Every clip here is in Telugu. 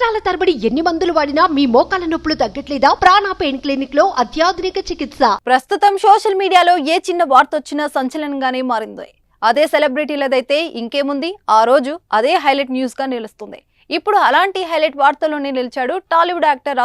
సంవత్సరాల తరబడి ఎన్ని మందులు వాడినా మీ మోకాల నొప్పులు తగ్గట్లేదా? ప్రాణ పెయిన్ క్లినిక్ లో అత్యాధునిక చికిత్స. ప్రస్తుతం సోషల్ మీడియాలో ఏ చిన్న వార్త వచ్చినా సంచలనంగానే మారింది. అదే సెలబ్రిటీలదైతే ఇంకేముంది, ఆ రోజు అదే హైలైట్ న్యూస్ గా నిలుస్తుంది. ఇప్పుడు అలాంటి హైలైట్ వార్తలోనే నిలిచాడు టాలీవుడ్ యాక్టర్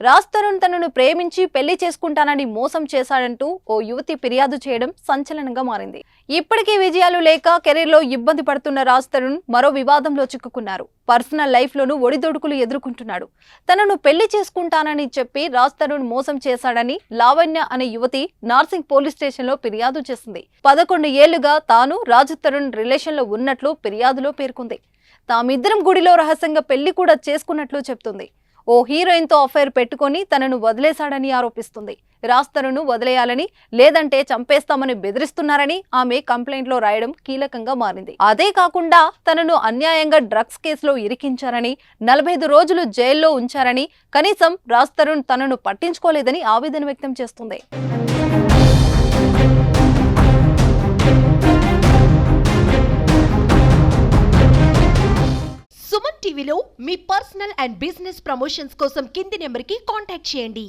రాజ్ తరుణ్ తనను ప్రేమించి పెళ్లి చేసుకుంటానని మోసం చేశాడంటూ ఓ యువతి ఫిర్యాదు చేయడం సంచలనంగా మారింది. ఇప్పటికీ విజయాలు లేక కెరీర్ లో ఇబ్బంది పడుతున్న రాజ్ తరుణ్ మరో వివాదంలో చిక్కుకున్నారు. పర్సనల్ లైఫ్ లోనూ ఒడిదొడుకులు ఎదుర్కొంటున్నాడు. తనను పెళ్లి చేసుకుంటానని చెప్పి రాజ్ తరుణ్ మోసం చేశాడని లావణ్య అనే యువతి నార్సింగ్ పోలీస్ స్టేషన్ లో ఫిర్యాదు చేసింది. 11 ఏళ్లుగా తాను రాజ్ తరుణ్ రిలేషన్ లో ఉన్నట్లు ఫిర్యాదులో పేర్కొంది. తామిద్దరం గుడిలో రహస్యంగా పెళ్లి కూడా చేసుకున్నట్లు చెప్తుంది. ఓ హీరోయిన్ తో అఫైర్ పెట్టుకొని తనను వదిలేశాడని ఆరోపిస్తుంది. రాజ్ తరుణ్ వదిలేయాలని లేదంటే చంపేస్తామని బెదిరిస్తున్నారని ఆమె కంప్లైంట్ లో రాయడం కీలకంగా మారింది. అదే కాకుండా తనను అన్యాయంగా డ్రగ్స్ కేసులో ఇరికించారని, 45 రోజులు జైల్లో ఉంచారని, కనీసం రాజ్ తరుణ్ తనను పట్టించుకోలేదని ఆవేదన వ్యక్తం చేస్తుంది. సుమన్ టీవీలో మీ పర్సనల్ అండ్ బిజినెస్ ప్రమోషన్స్ కోసం కింది నెంబర్కి కాంటాక్ట్ చేయండి.